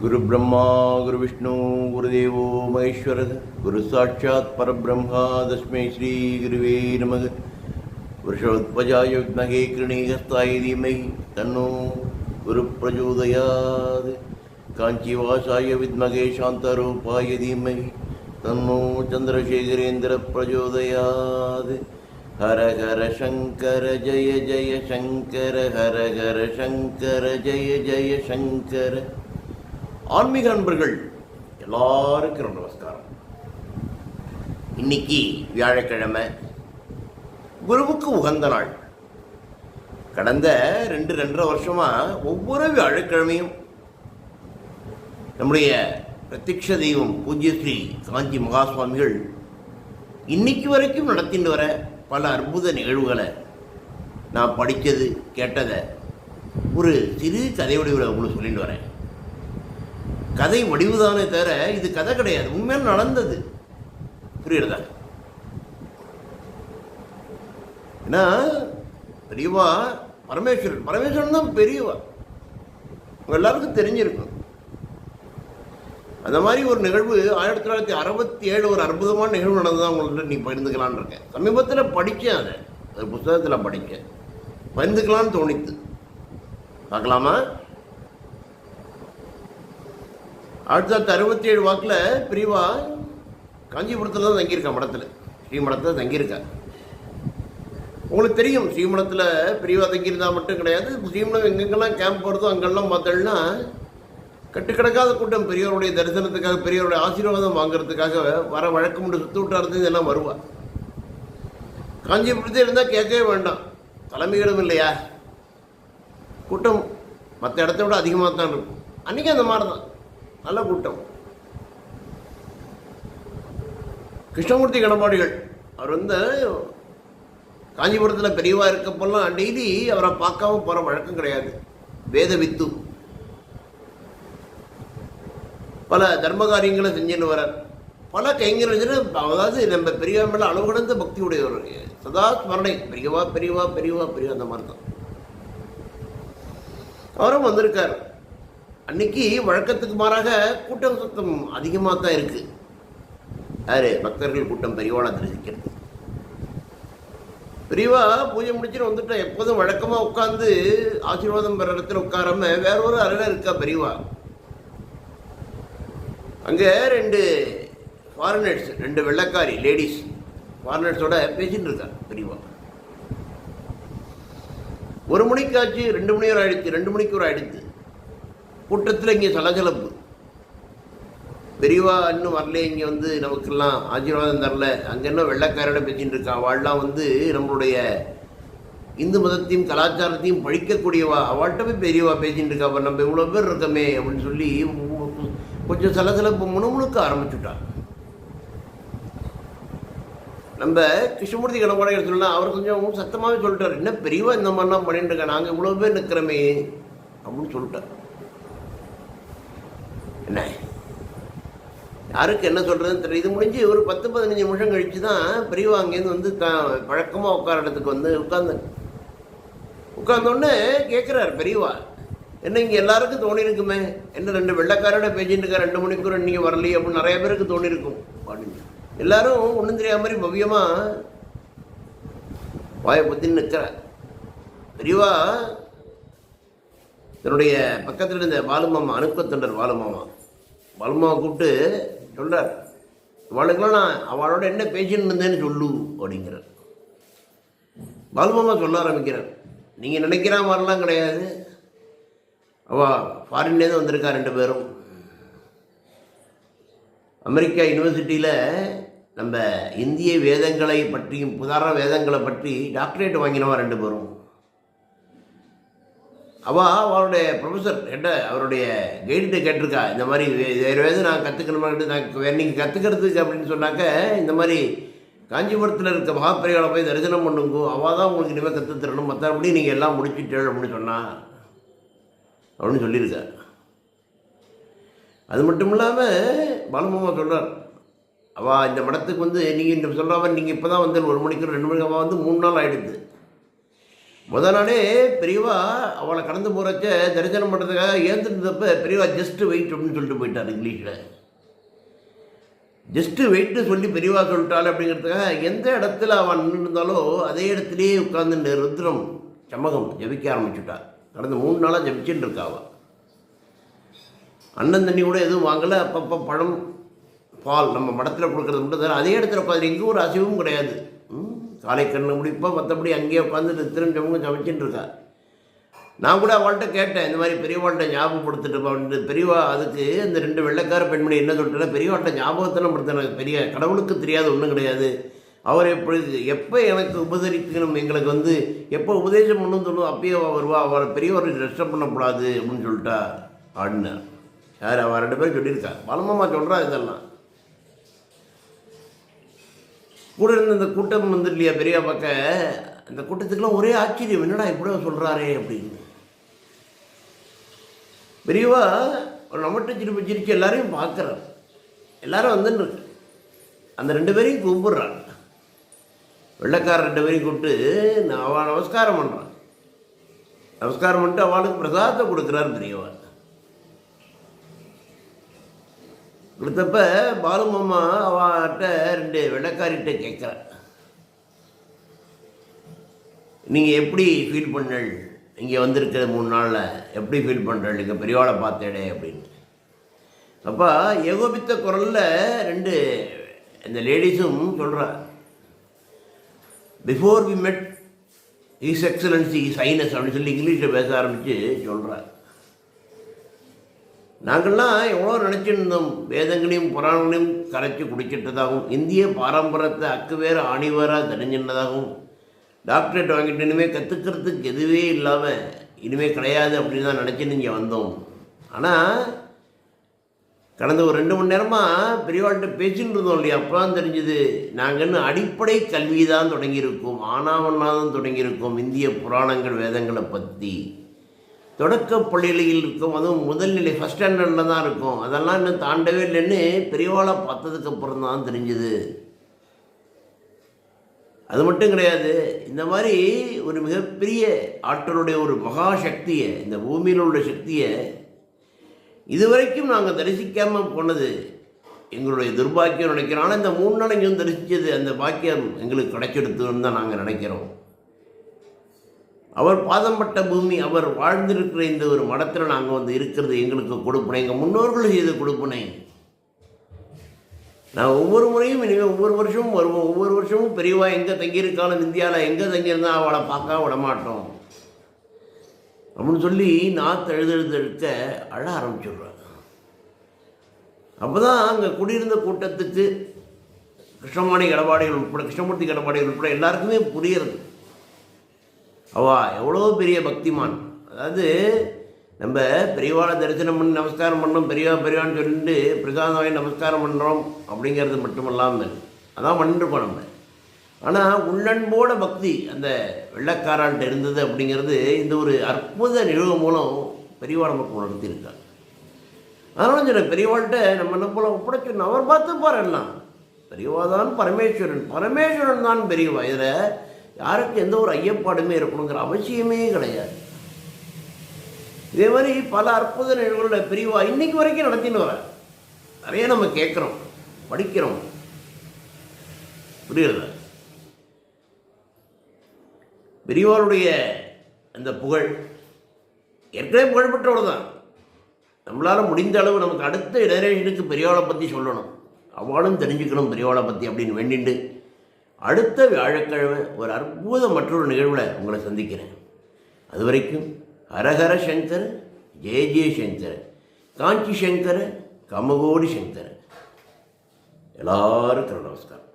गुरु ब्रह्मा गुरु विष्णु गुरुदेवो महेश्वर गुरु साक्षात् परब्रह्मा तस्मै श्री गुरुवे नमः। वृषोत्पजाय विद्महे कृणीहस्ताय धीमहि तन्नो गुरु प्रचोदयात्। काञ्चीवासाय विद्महे शान्तरूपाय धीमहि तन्नो चन्द्रशेखरेन्द्र प्रचोदयात्। हर हर शंकर जय जय शंकर हर हर शंकर जय जय शंकर। ஆன்மீக நண்பர்கள் எல்லாருக்கும் நமஸ்காரம். இன்னைக்கு வியாழக்கிழமை, குருவுக்கு உகந்த நாள். கடந்த 2.5 வருஷமா ஒவ்வொரு வியாழக்கிழமையும் நம்முடைய பிரத்யக்ஷ தெய்வம் பூஜ்ய ஸ்ரீ காஞ்சி மகா சுவாமிகள் இன்னைக்கு வரைக்கும் நடத்திட்டு வர பல அற்புத நிகழ்வுகளை நான் படித்தது கேட்டதை ஒரு சிறு கதை வடிவில் உங்களுக்கு சொல்லிட்டு வரேன். கதை வடிவுதானே தவிர இது கதை கிடையாது, உண்மையாக நடந்தது. புரியுறதா? ஏன்னா பெரியவா பரமேஸ்வரன் தான் பெரியவா, உங்க எல்லாருக்கும் தெரிஞ்சிருக்கும். அந்த மாதிரி ஒரு நிகழ்வு 1967 ஒரு அற்புதமான நிகழ்வு நடந்ததான் உங்கள்கிட்ட நீ பகிர்ந்துக்கலான்னு இருக்கேன். சமீபத்தில் படித்தேன், அது புத்தகத்தில் படித்தேன், பகிர்ந்துக்கலான்னு தோணித்து. பார்க்கலாமா? 1967 வாக்கில் பிரிவா காஞ்சிபுரத்தில் தான் தங்கியிருக்கா, மடத்தில், ஸ்ரீமடத்தில் தங்கியிருக்கா. உங்களுக்கு தெரியும், ஸ்ரீமடத்தில் பிரிவா தங்கியிருந்தா மட்டும் கிடையாது, ஸ்ரீமடம் எங்கெங்கெல்லாம் கேம்ப் வருதோ அங்கெல்லாம் பார்த்தோம்னா கட்டுக்கிடக்காத கூட்டம் பெரியவருடைய தரிசனத்துக்காக, பெரியவருடைய ஆசீர்வாதம் வாங்குறதுக்காக வர வழக்கம் உண்டு. சுற்று விட்டாரத்து எல்லாம் வருவா. காஞ்சிபுரத்தே இருந்தால் கேட்கவே வேண்டாம், தலைமையிடம் இல்லையா, கூட்டம் மற்ற இடத்த விட அதிகமாக தான் இருக்கும். அன்றைக்கி அந்த மாதிரி தான் நல்ல கூட்டம். கிருஷ்ணமூர்த்தி கணபாடிகள் அவர் காஞ்சிபுரத்தில் பெரியவா இருக்கப்பெல்லாம் டெய்லி அவரை பார்க்காம போகிற வழக்கம் கிடையாது. வேத வித்து பல தர்ம காரியங்களை செஞ்சுன்னு வரார். பல கைங்கரியம், அதாவது நம்ம பெரியவா மேலே அளவு கடந்த பக்தி உடையவர், சதா ஸ்மரணை, பெரியவா பெரியவா பெரியவா பெரியவா, அந்த மாதிரி தான் அவரும் வந்திருக்கார். அன்னைக்கு வழக்கத்துக்கு மாறாக கூட்டம் சுத்தம் அதிகமாக தான் இருக்கு. யாரு? பக்தர்கள் கூட்டம் பெரியவாளை தரிசிக்கிறது. பெரியவா பூஜை முடிச்சுட்டு வந்துட்டா எப்போதும் வழக்கமாக உட்காந்து ஆசீர்வாதம் பெற இடத்துல உட்காராம வேற ஒரு அறையில் இருக்கா பெரியவா. அங்கே 2 ஃபாரினர்ஸ், 2 வெள்ளைக்காரி லேடிஸ் ஃபாரினர்ஸோட பேசிட்டு இருக்கா பெரியவா. 1 மணிக்கு ஆச்சு, 2 மணி வரை ஆயிடுச்சு, 2 மணிக்கு ஒரு ஆயிடுச்சு. கூட்டத்தில் இங்கே சலசலப்பு. பெரியவா இன்னும் வரல, இங்கே நமக்கெல்லாம் ஆசீர்வாதம் தரல. அங்கே என்ன வெள்ளைக்காரோட பேசிட்டு இருக்கா. அவள்லாம் நம்மளுடைய இந்து மதத்தையும் கலாச்சாரத்தையும் பழிக்கக்கூடியவா. அவள்கிட்ட போய் பெரியவா பேசிட்டு இருக்கா. அப்போ நம்ம இவ்வளோ பேர் இருக்கமே அப்படின்னு சொல்லி கொஞ்சம் சலசலப்பு முணுமுணுக்க ஆரம்பிச்சுட்டா. நம்ம கிருஷ்ணமூர்த்தி கணபாடிகள் சொல்லலாம், அவர் கொஞ்சம் சத்தமாகவே சொல்லிட்டார், என்ன பெரியவா இந்த மாதிரிலாம் பண்ணிட்டு இருக்கா, நாங்கள் இவ்வளோ பேர் நிற்கிறோமே அப்படின்னு சொல்லிட்டார். என்ன யாருக்கு என்ன சொல்கிறதுன்னு தெரியல. இது முடிஞ்சு ஒரு 10-15 நிமிஷம் கழித்து தான் பெரியவா அங்கேருந்து பழக்கமாக உட்கார இடத்துக்கு உட்கார்ந்தோடனே கேட்குறாரு பெரியவா, என்ன இங்கே எல்லாருக்கும் தோணியிருக்குமே, என்ன 2 வெள்ளைக்காரோட பேசிட்டு இருக்கா, 2 மணிக்கூர் நீங்கள் வரலையே அப்படின்னு நிறைய பேருக்கு தோணியிருக்கும் அப்படின்னு. எல்லாரும் ஒன்றும் தெரியாத மாதிரி பவ்யமாக வாயை பற்றின்னு நிற்கிறார். பெரியவா தன்னுடைய பக்கத்தில் இருந்த பாலுமாமா, அணுக்கத்தொண்டர் பாலுமாமா கூப்பிட்டு சொல்கிறார், அவளுக்கெல்லாம் நான் அவளோட என்ன பேசின்னு இருந்தேன்னு சொல்லு அப்படிங்கிறார். பாலுமாமா சொல்ல ஆரம்பிக்கிறார், நீங்கள் நினைக்கிற மாதிரிலாம் கிடையாது, அவள் ஃபாரின்லேருந்து வந்திருக்கா. 2 பேரும் அமெரிக்கா யூனிவர்சிட்டியில் நம்ம இந்திய வேதங்களை பற்றியும் புதார வேதங்களை பற்றி டாக்டரேட் வாங்கினவா 2 பேரும். அவளுடைய ப்ரொஃபஸர் கிட்ட, அவருடைய கைடுகிட்ட கேட்டிருக்கா, இந்த மாதிரி வேறு வேறு நான் கற்றுக்கணுமா, நான் நீங்கள் கற்றுக்கிறதுக்கு அப்படின்னு சொன்னாக்க, இந்த மாதிரி காஞ்சிபுரத்தில் இருக்க மகாபெரியாவை போய் தரிசனம் பண்ணுங்கோ, அவள் தான் உங்களுக்கு இனிமேல் கற்றுத்தரணும், மற்றபடி நீங்கள் எல்லாம் முடிச்சுட்டேள் அப்படின்னு சொன்னா அப்படின்னு சொல்லியிருக்கா. அது மட்டும் இல்லாமல் பாலுமாமா சொல்கிறார், அவள் இந்த மடத்துக்கு நீங்கள் இந்த சொல்கிற மாதிரி நீங்கள் இப்போ தான் 1 மணிக்கு 2 மணிக்கு அவள் 3 நாள் ஆகிடுது. நாளே பெரியவா அவளை கடந்து போகிறச்ச தரிசனம் பண்ணுறதுக்காக ஏந்திருந்தப்ப பெரியவா ஜஸ்ட்டு வெயிட் அப்படின்னு சொல்லிட்டு போயிட்டார் இங்கிலீஷில். ஜஸ்ட்டு வெயிட்டு சொல்லி பெரியவா சொல்லிட்டாள் அப்படிங்கிறதுக்காக எந்த இடத்துல அவன் நின்றுருந்தாலோ அதே இடத்துலையே உட்காந்து ருத்ரம் சமகம் ஜபிக்க ஆரம்பிச்சுட்டா. கடந்த 3 நாளாக ஜபிச்சுட்டு இருக்கா. அவள் அண்ணன் தண்ணி கூட எதுவும் வாங்கலை. அப்பப்போ பழம் பால் நம்ம மடத்தில் கொடுக்குறது மட்டும் தான். அதே இடத்துல உட்காந்து எங்கேயும் ஒரு அசைவும் கிடையாது. காலை கண்ணு முடிப்பா, மற்றபடி அங்கேயே உட்காந்து ருத்ரம் சமகம் சமைச்சுட்டு இருக்கா. நான் கூட அவள்கிட்ட கேட்டேன், இந்த மாதிரி பெரியவாள்கிட்ட ஞாபகப்படுத்திட்டு அப்படின்ட்டு. பெரியவா அதுக்கு அந்த 2 வெள்ளைக்கார பெண்மணி என்ன சொல்லிட்டேன்னா, பெரியவாள்கிட்ட ஞாபகத்தெல்லாம் படுத்தின பெரிய கடவுளுக்கு தெரியாது ஒன்றும் கிடையாது. அவர் எப்போ எனக்கு உபசரிக்கணும், எங்களுக்கு வந்து எப்போ உபதேசம் பண்ணணும்னு தோணும் அப்பயே அவள் வருவா. அவரை பெரியவர் டிஸ்டர்ப் பண்ணக்கூடாது அப்படின்னு சொல்லிட்டா ஆடினார். யார் அவள் 2 பேரும் சொல்லியிருக்கா. பலமாமா சொல்கிறா. இதெல்லாம் கூட இருந்த இந்த கூட்டம் வந்து இல்லையா பெரியா பார்க்க, அந்த கூட்டத்துக்கெல்லாம் ஒரே ஆச்சரியம், என்னடா இப்படியோ சொல்கிறாரே அப்படின்னு. பெரியவா ஒரு நம்மகிட்ட சிரிச்சு எல்லாரையும் பார்க்குறார். எல்லாரும் வந்துன்னு அந்த 2 பேரையும் கூப்பிடுறான். வெள்ளைக்கார 2 பேரையும் கூப்பிட்டு அவள் நமஸ்காரம் பண்ணுறான். நமஸ்காரம் பண்ணிட்டு அவளுக்கு பிரசாதத்தை கொடுக்குறாரு பெரியவா. கொடுத்தப்ப பாலுமாமா அவட்ட 2 வெள்ளைக்காரிகிட்ட கேட்குறேன், நீங்கள் எப்படி ஃபீல் பண்ணல், இங்கே வந்திருக்கிற 3 நாளில் எப்படி ஃபீல் பண்ணுறள், இங்கே பெரியவாளை பார்த்தேடே அப்படின்னு. அப்போ ஏகோபித்த குரலில் 2 இந்த லேடிஸும் சொல்கிறா, before we met his excellency his highness அப்படின்னு சொல்லி இங்கிலீஷில் பேச ஆரம்பித்து சொல்கிறார். நாங்கள்லாம் எவ்வளோ நினச்சிருந்தோம், வேதங்களையும் புராணங்களையும் கரைச்சி குடிச்சிட்டதாகவும், இந்திய பாரம்பரியத்தை அக்கு வேறு ஆணிவராக தெரிஞ்சின்றதாகவும், டாக்டரேட் வாங்கிட்டு இனிமேல் கற்றுக்கிறதுக்கு எதுவே இல்லாமல் இனிமேல் கிடையாது அப்படின்னு தான் நினச்சின்னு இங்கே வந்தோம். ஆனால் கடந்த ஒரு 2 மணி நேரமாக பெரியவாள்கிட்ட பேசின்னு இருந்தோம் இல்லையா, அப்போ தான் தெரிஞ்சுது நாங்கள் இன்னும் அடிப்படை கல்வி தான் தொடங்கியிருக்கோம், ஆனாவண்ணா தான் தொடங்கியிருக்கோம். இந்திய புராணங்கள் வேதங்களை பற்றி தொடக்க பள்ளியில் இருக்கும், அதுவும் முதல்நிலை ஃபஸ்ட் ஸ்டாண்டர்டில் தான் இருக்கும். அதெல்லாம் இன்னும் தாண்டவே இல்லைன்னு பெரியவாளை பார்த்ததுக்கப்புறம் தான் தெரிஞ்சுது. அது மட்டும் கிடையாது, இந்த மாதிரி ஒரு மிகப்பெரிய ஆற்றலுடைய ஒரு மகாசக்தியை, இந்த பூமியில் உள்ள சக்தியை இதுவரைக்கும் நாங்கள் தரிசிக்காமல் போனது எங்களுடைய துர்பாக்கியம் நினைக்கிறோம். ஆனால் இந்த 3 நாளைக்கும் தரிசித்தது அந்த பாக்கியம் எங்களுக்கு கிடைச்செடுத்துன்னு தான் நாங்கள் நினைக்கிறோம். அவர் பாதம் பட்ட பூமி, அவர் வாழ்ந்திருக்கிற இந்த ஒரு மடத்தில் நாங்கள் வந்து இருக்கிறது எங்களுக்கு கொடுப்பனை, எங்கள் முன்னோர்கள் செய்த கொடுப்பனை. நான் ஒவ்வொரு முறையும் இனிமேல் ஒவ்வொரு வருஷமும் வருவோம். ஒவ்வொரு வருஷமும் பெரியவா எங்கே தங்கியிருக்காலும் இந்தியாவில் எங்கே தங்கியிருந்தால் அவளை பார்க்க விடமாட்டோம் அப்படின்னு சொல்லி நாற்று எழுதெழுக்க அழ ஆரம்பிச்சுடுறாங்க. அப்போ தான் அங்கே குடியிருந்த கூட்டத்துக்கு கிருஷ்ணமூர்த்தி கடபாடிகள் உட்பட எல்லாருக்குமே புரியுறது அவா எவ்வளோ பெரிய பக்திமான். அதாவது நம்ம பெரியவாளை தரிசனம் பண்ணி நமஸ்காரம் பண்ணோம், பெரியவான்னு சொல்லிட்டு பிரசாதம் வாங்கி நமஸ்காரம் பண்ணுறோம் அப்படிங்கிறது மட்டும் இல்லாமல் அதான் பண்ணிருப்போம் நம்ம. ஆனால் உள்ளன்போட பக்தி அந்த வெள்ளைக்காரான்ட்ட இருந்தது அப்படிங்கிறது இந்த ஒரு அற்புத நிகழ்வு மூலம் பெரியவா நமக்கு உணர்த்தியிருக்காங்க. அதனால சில பெரியவாள்கிட்ட நம்ம என்ன போல ஒப்படைச்சோம், அவர் பார்த்துப்பார் எல்லாம். பெரியவா தான் பரமேஸ்வரன் தான் பெரியவா. இதில் யாருக்கு எந்த ஒரு ஐயப்பாடுமே இருக்கணுங்கிற அவசியமே கிடையாது. இதே மாதிரி பல அற்புத நிகழ்வுகளோட பெரியவா இன்னைக்கு வரைக்கும் நடத்தின்னு வர நிறைய நம்ம கேட்குறோம், படிக்கிறோம். புரியுறத பெரியவாளுடைய அந்த புகழ் ஏற்கனவே புகழ்பெற்றவள் தான். நம்மளால் முடிந்த அளவு நமக்கு அடுத்த ஜெனரேஷனுக்கு பெரியவாளை பற்றி சொல்லணும், அவளும் தெரிஞ்சுக்கணும் பெரியவாளை பற்றி அப்படின்னு வேண்டிண்டு அடுத்த வியாழக்கிழமை ஒரு அற்புத மற்றொரு நிகழ்வில் உங்களை சந்திக்கிறேன். அது வரைக்கும் ஹரஹர சங்கர, ஜெய ஜெய சங்கர, காஞ்சி சங்கர, கமகோடி சங்கர. எல்லாருக்கும் நமஸ்காரம்.